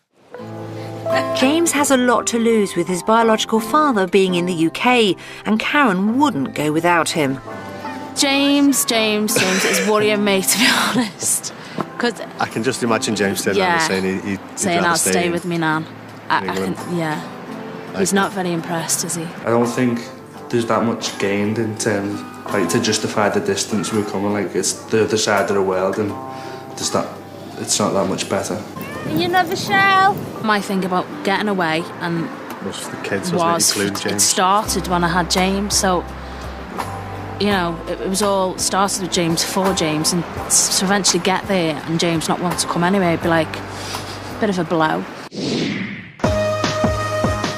James has a lot to lose with his biological father being in the UK, and Karen wouldn't go without him. James is worrying me, to be honest. Cause I can just imagine James saying he'd saying rather I'll stay with me, Nan. He's not very impressed, is he? I don't think there's that much gained in terms, to justify the distance we're coming. It's the other side of the world, and it's not that much better. You never shall. My thing about getting away and the kids including James. It started when I had James, so it was all started with James for James, and to eventually get there and James not want to come anyway, it'd be like a bit of a blow.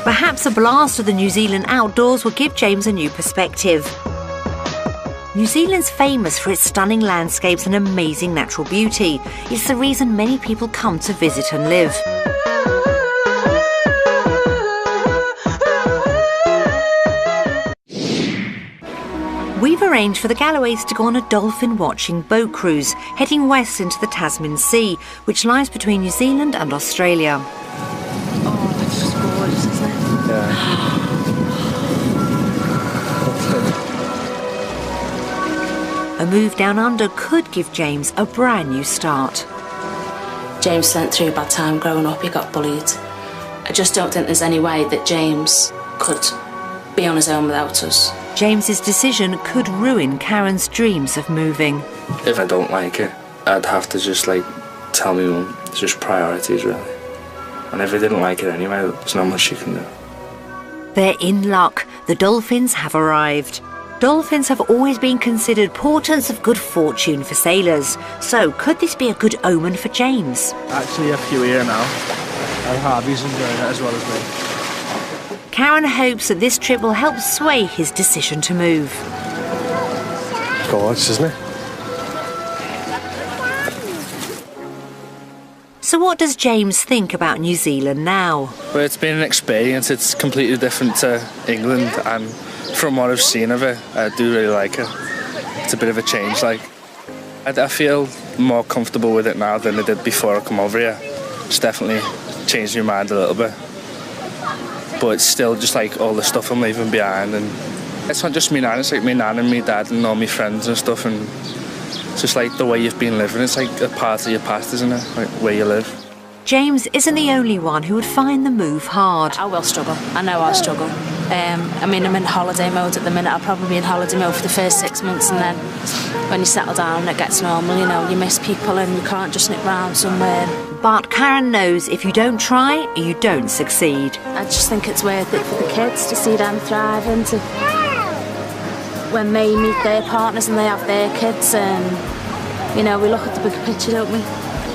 Perhaps a blast of the New Zealand outdoors will give James a new perspective. New Zealand's famous for its stunning landscapes and amazing natural beauty. It's the reason many people come to visit and live. We've arranged for the Galloways to go on a dolphin-watching boat cruise, heading west into the Tasman Sea, which lies between New Zealand and Australia. Oh, that's just gorgeous, isn't it? Yeah. A move down under could give James a brand new start. James went through a bad time growing up, he got bullied. I just don't think there's any way that James could be on his own without us. James's decision could ruin Karen's dreams of moving. If I don't like it, I'd have to just tell me mum, it's just priorities really. And if I didn't like it anyway, there's not much you can do. They're in luck. The dolphins have arrived. Dolphins have always been considered portents of good fortune for sailors. So could this be a good omen for James? Actually a few here now. And Harvey's enjoying it as well as me. Karen hopes that this trip will help sway his decision to move. Gorgeous, isn't it? So what does James think about New Zealand now? But it's been an experience. It's completely different to England, and from what I've seen of it, I do really like it. It's a bit of a change. I feel more comfortable with it now than I did before I come over here. It's definitely changed my mind a little bit. But it's still just all the stuff I'm leaving behind, and it's not just me nan, it's my nan and my dad and all my friends and stuff, and it's just the way you've been living. It's a part of your past, isn't it? Where you live. James isn't the only one who would find the move hard. I will struggle. I know I'll struggle. I'm in holiday mode at the minute. I'll probably be in holiday mode for the first 6 months, and then when you settle down it gets normal, you miss people and you can't just nip round somewhere. But Karen knows if you don't try, you don't succeed. I just think it's worth it for the kids to see them thriving, when they meet their partners and they have their kids, and we look at the big picture, don't we?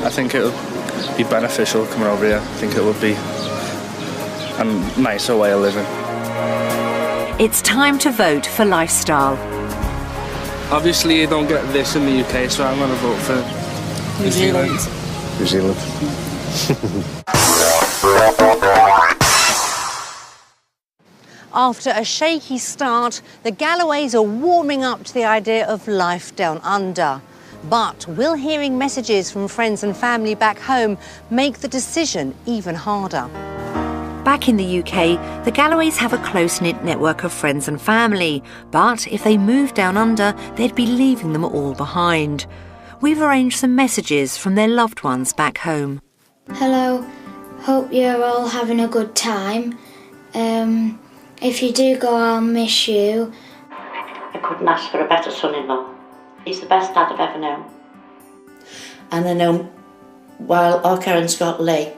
I think it'll be beneficial coming over here. I think it would be a nicer way of living. It's time to vote for lifestyle. Obviously you don't get this in the UK, so I'm going to vote for New Zealand. New Zealand. After a shaky start, the Galloways are warming up to the idea of life down under. But will hearing messages from friends and family back home make the decision even harder? Back in the UK, the Galloways have a close-knit network of friends and family, but if they moved down under, they'd be leaving them all behind. We've arranged some messages from their loved ones back home. Hello, hope you're all having a good time. If you do go, I'll miss you. I couldn't ask for a better son-in-law. He's the best dad I've ever known. And I know while our Karen's got Lee,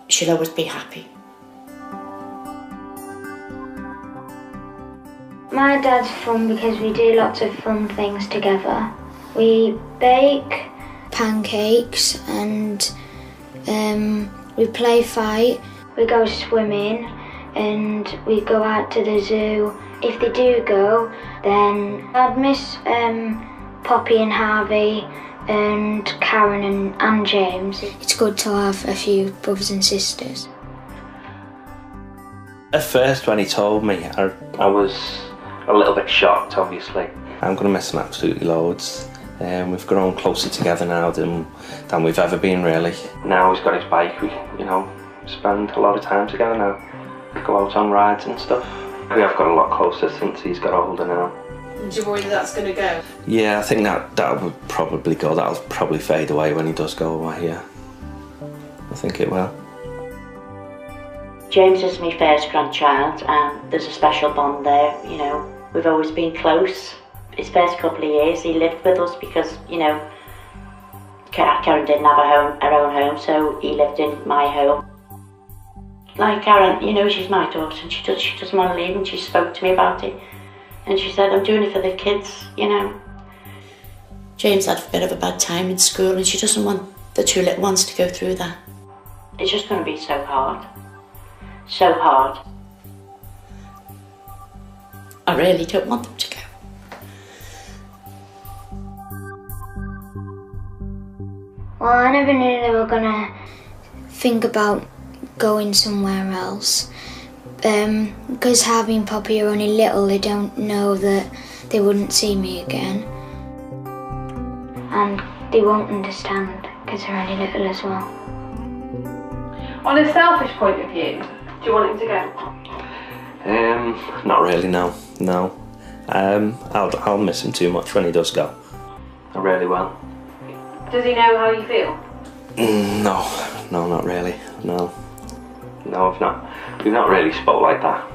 she'll always be happy. My dad's fun because we do lots of fun things together. We bake pancakes and we play fight. We go swimming and we go out to the zoo. If they do go, then I'd miss Poppy and Harvey and Karen and James. It's good to have a few brothers and sisters. At first, when he told me, I was a little bit shocked, obviously. I'm going to miss him absolutely loads. We've grown closer together now than we've ever been, really. Now he's got his bike, we spend a lot of time together now. We go out on rides and stuff. We have got a lot closer since he's got older now. Do you worry that's going to go? Yeah, I think that would probably go. That'll probably fade away when he does go away, yeah. I think it will. James is my first grandchild and there's a special bond there, We've always been close. His first couple of years he lived with us because, Karen didn't have her own home, so he lived in my home. Like Karen, she's my daughter and she doesn't want to leave, and she spoke to me about it. And she said, I'm doing it for the kids, James had a bit of a bad time in school and she doesn't want the two little ones to go through that. It's just going to be so hard. So hard. I really don't want them to go. Well, I never knew they were gonna think about going somewhere else. Because Harvey and Poppy are only little, they don't know that they wouldn't see me again. And they won't understand because they're only little as well. On a selfish point of view, do you want him to go? Not really, no. I'll miss him too much when he does go. I really will. Does he know how you feel? No, not really. No, we've not really spoke like that.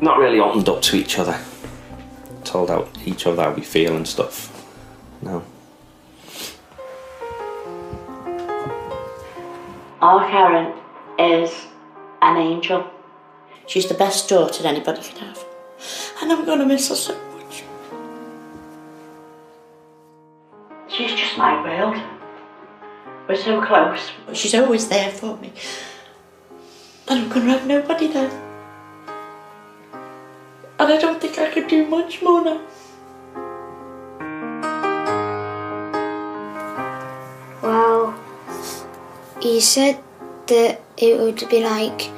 Not really opened up to each other. Told out each other how we feel and stuff. No. Our Karen is an angel. She's the best daughter anybody could have. And I'm gonna miss her so much. She's just my world. We're so close, but she's always there for me. And I'm gonna have nobody there. And I don't think I could do much more now. Well, he said that it would be like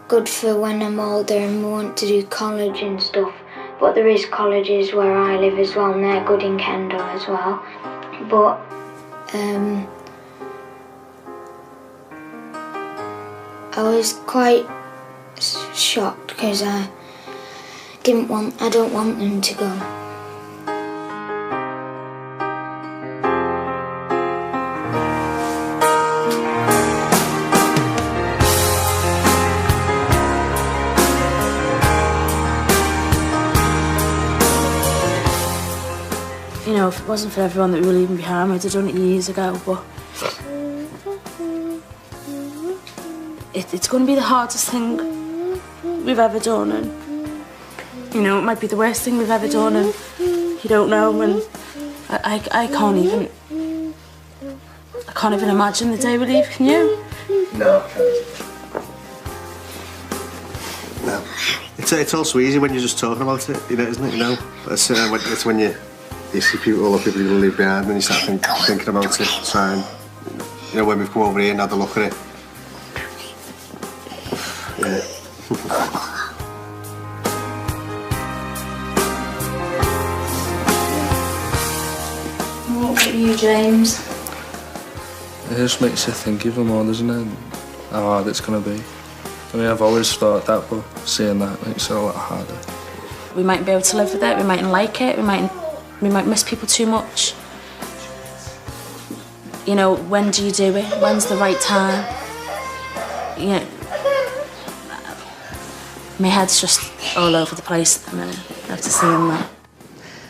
good for when I'm older and we want to do college and stuff. But there is colleges where I live as well, and they're good in Kendal as well. But I was quite shocked because I don't want them to go. You know, if it wasn't for everyone that we were leaving behind, we'd have done it years ago, but it's going to be the hardest thing we've ever done, and you know, it might be the worst thing we've ever done, and you don't know, and I can't even imagine the day we leave, can you? No, I can't. No. It's all so easy when you're just talking about it, you know, isn't it? You know, it's when you see people, all the people you're going to leave behind, and you start thinking about it. So, you know, when we've come over here and had a look at it, yeah. What about you, James? It just makes you think even more, doesn't it? How hard it's going to be. I mean, I've always thought that, but seeing that makes it a lot harder. We mightn't be able to live with it, we mightn't like it, we might miss people too much. You know, when do you do it? When's the right time? You know, my head's just all over the place at the minute after seeing that.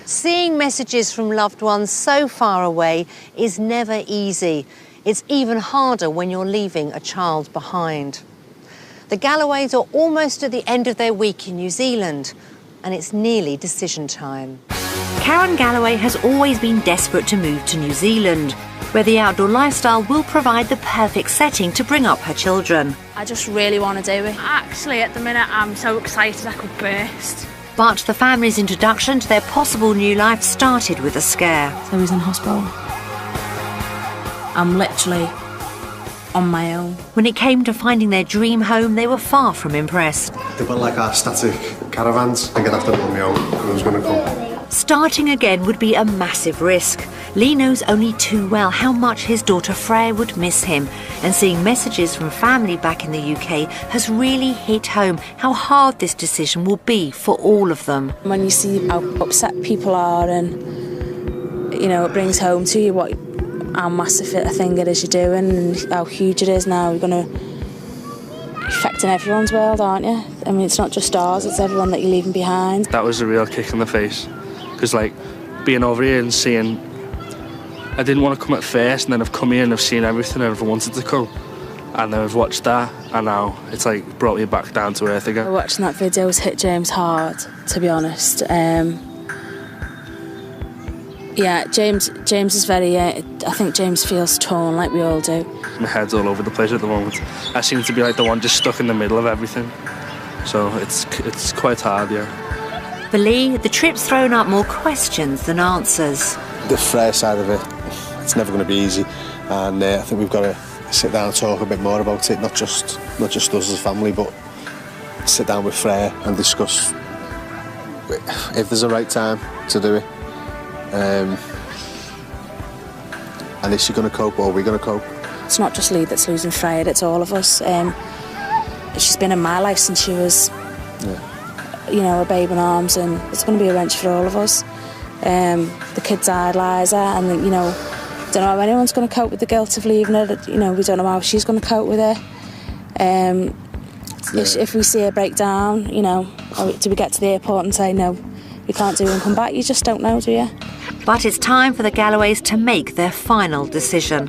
Seeing messages from loved ones so far away is never easy. It's even harder when you're leaving a child behind. The Galloways are almost at the end of their week in New Zealand, and it's nearly decision time. Karen Galloway has always been desperate to move to New Zealand, where the outdoor lifestyle will provide the perfect setting to bring up her children. I just really want to do it. Actually, at the minute, I'm so excited I could burst. But the family's introduction to their possible new life started with a scare. So he's in hospital. I'm literally on my own. When it came to finding their dream home, they were far from impressed. They were like our static caravans. I'm going to have to put me on who's going to come. Starting again would be a massive risk. Lee knows only too well how much his daughter Freya would miss him, and seeing messages from family back in the UK has really hit home how hard this decision will be for all of them. When you see how upset people are, and you know, it brings home to you how massive a thing it is you're doing and how huge it is now. You're going to affecting everyone's world, aren't you? I mean, it's not just ours, it's everyone that you're leaving behind. That was a real kick in the face, because like being over here and seeing, I didn't want to come at first, and then I've come here and I've seen everything I ever wanted to come, and then I've watched that, and now it's like brought me back down to earth again. Watching that video has hit James hard, to be honest. Yeah, James is very, I think James feels torn like we all do. My head's all over the place at the moment. I seem to be like the one just stuck in the middle of everything. So it's quite hard, yeah. For Lee, the trip's thrown up more questions than answers. The Freya side of it, it's never going to be easy. And I think we've got to sit down and talk a bit more about it, not just us as a family, but sit down with Freya and discuss if there's a right time to do it. And is she going to cope, or are we going to cope? It's not just Lee that's losing Freya, it's all of us. She's been in my life since she was you know, a babe in arms, and it's going to be a wrench for all of us. The kids idolise her, and, you know, don't know how anyone's going to cope with the guilt of leaving her. You know, we don't know how she's going to cope with it. If we see her break down, you know, or do we get to the airport and say, no, we can't do it and come back? You just don't know, do you? But it's time for the Galloways to make their final decision.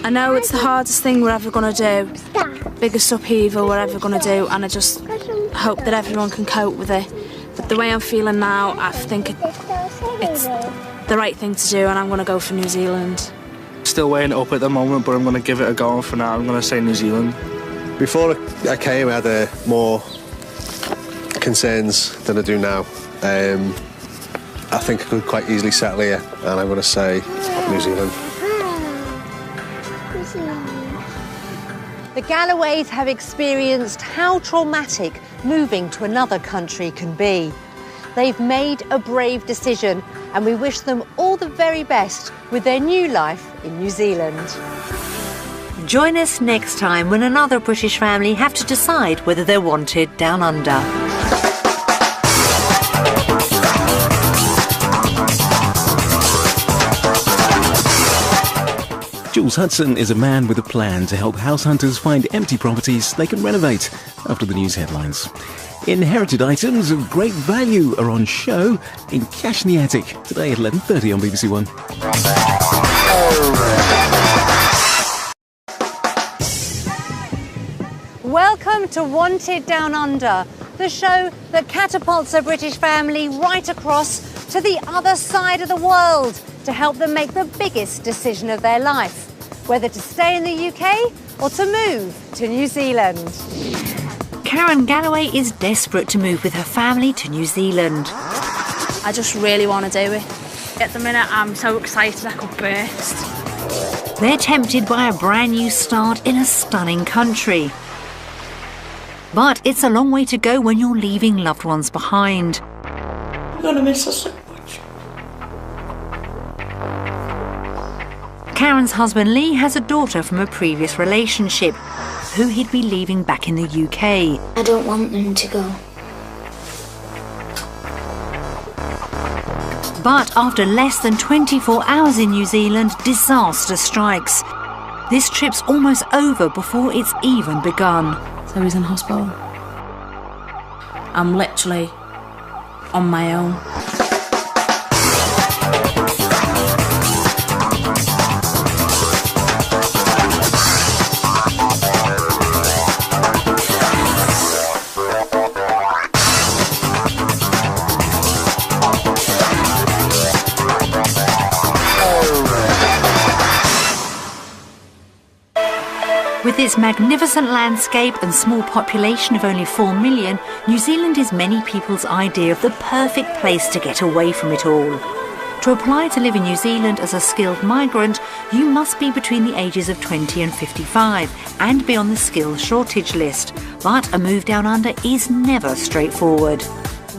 I know it's the hardest thing we're ever going to do, biggest upheaval we're ever going to do, and I just hope that everyone can cope with it. But the way I'm feeling now, I think it's the right thing to do, and I'm going to go for New Zealand. Still weighing it up at the moment, but I'm going to give it a go for now. I'm going to say New Zealand. Before I came, I had more concerns than I do now. I think I could quite easily settle here, and I'm going to say New Zealand. The Galloways have experienced how traumatic moving to another country can be. They've made a brave decision, and we wish them all the very best with their new life in New Zealand. Join us next time when another British family have to decide whether they're wanted down under. Jules Hudson is a man with a plan to help house hunters find empty properties they can renovate after the news headlines. Inherited items of great value are on show in Cash in the Attic today at 11:30 on BBC One. Welcome to Wanted Down Under, the show that catapults a British family right across to the other side of the world to help them make the biggest decision of their life, whether to stay in the UK or to move to New Zealand. Karen Galloway is desperate to move with her family to New Zealand. I just really want to do it. At the minute, I'm so excited I could burst. They're tempted by a brand new start in a stunning country. But it's a long way to go when you're leaving loved ones behind. I'm going to miss us so much. Karen's husband Lee has a daughter from a previous relationship who he'd be leaving back in the UK. I don't want them to go. But after less than 24 hours in New Zealand, disaster strikes. This trip's almost over before it's even begun. So he's in hospital. I'm literally on my own. With its magnificent landscape and small population of only 4 million, New Zealand is many people's idea of the perfect place to get away from it all. To apply to live in New Zealand as a skilled migrant, you must be between the ages of 20 and 55 and be on the skills shortage list. But a move down under is never straightforward.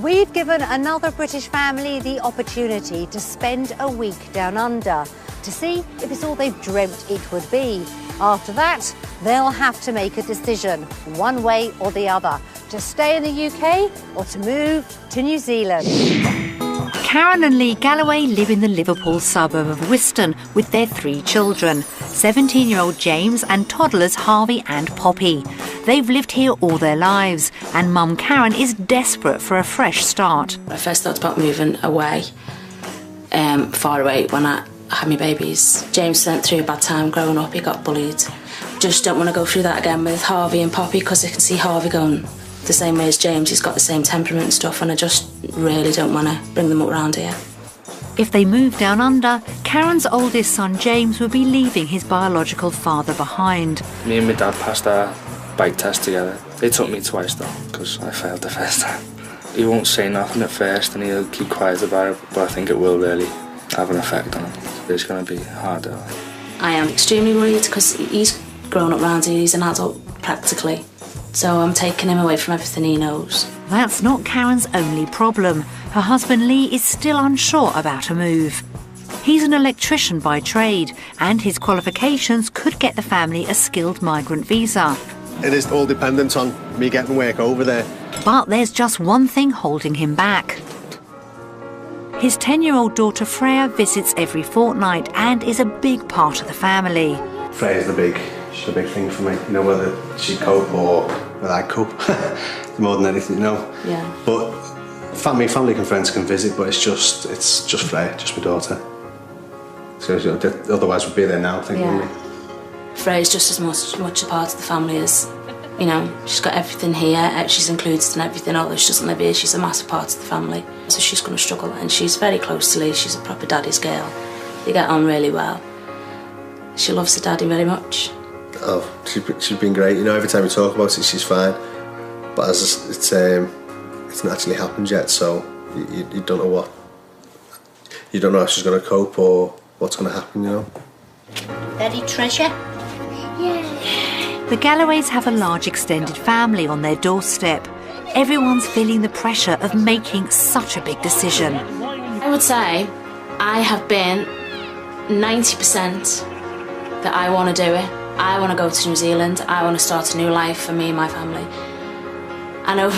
We've given another British family the opportunity to spend a week down under to see if it's all they've dreamt it would be. After that, they'll have to make a decision, one way or the other, to stay in the UK or to move to New Zealand. Karen and Lee Galloway live in the Liverpool suburb of Whiston with their 3 children, 17-year-old James and toddlers Harvey and Poppy. They've lived here all their lives, and Mum Karen is desperate for a fresh start. I first thought about moving away, far away, when I had my babies. James went through a bad time growing up, he got bullied. Just don't want to go through that again with Harvey and Poppy, because I can see Harvey going the same way as James. He's got the same temperament and stuff, and I just really don't want to bring them up around here. If they move down under, Karen's oldest son James will be leaving his biological father behind. Me and my dad passed our bike test together. They took me twice though, because I failed the first time. He won't say nothing at first and he'll keep quiet about it, but I think it will really have an effect on him. It's going to be harder. I am extremely worried because he's grown up around here, he's an adult practically. So I'm taking him away from everything he knows. That's not Karen's only problem. Her husband Lee is still unsure about a move. He's an electrician by trade, and his qualifications could get the family a skilled migrant visa. It is all dependent on me getting work over there. But there's just one thing holding him back. His 10-year-old daughter Freya visits every fortnight and is a big part of the family. Freya's she's a big thing for me, you know, whether she'd cope or whether I'd cope, more than anything, you know. Yeah. But family and friends can visit, but it's just Freya, just my daughter. So otherwise we'd be there now, I think, wouldn't we? Freya's just as much a part of the family as, you know, she's got everything here, she's included in everything, although she doesn't live here, she's a massive part of the family. So she's going to struggle, and she's very close to Lee, she's a proper daddy's girl. They get on really well. She loves her daddy very much. Oh, she's been great, you know, every time we talk about it, she's fine. But it's not actually happened yet, so you don't know what. You don't know how she's going to cope or what's going to happen, you know. Ready, treasure? The Galloways have a large extended family on their doorstep. Everyone's feeling the pressure of making such a big decision. I would say I have been 90% that I want to do it. I want to go to New Zealand. I want to start a new life for me and my family. I know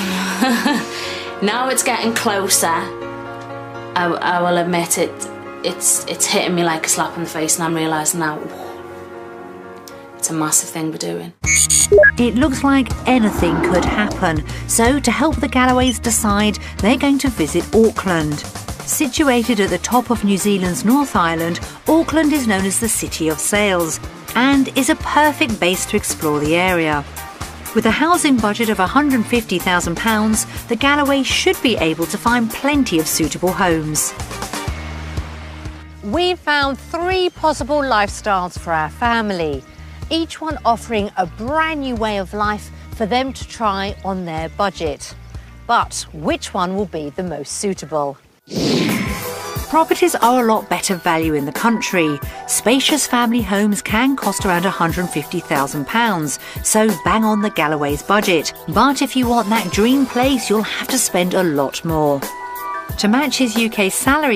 now it's getting closer. I will admit it's hitting me like a slap in the face, and I'm realising now it's a massive thing we're doing. It looks like anything could happen, so to help the Galloways decide, they're going to visit Auckland. Situated at the top of New Zealand's North Island, Auckland is known as the City of Sails and is a perfect base to explore the area. With a housing budget of £150,000, the Galloways should be able to find plenty of suitable homes. We've found 3 possible lifestyles for our family, each one offering a brand new way of life for them to try on their budget. But which one will be the most suitable? Properties are a lot better value in the country. Spacious family homes can cost around £150,000, so bang on the Galloway's budget. But if you want that dream place, you'll have to spend a lot more. To match his UK salary,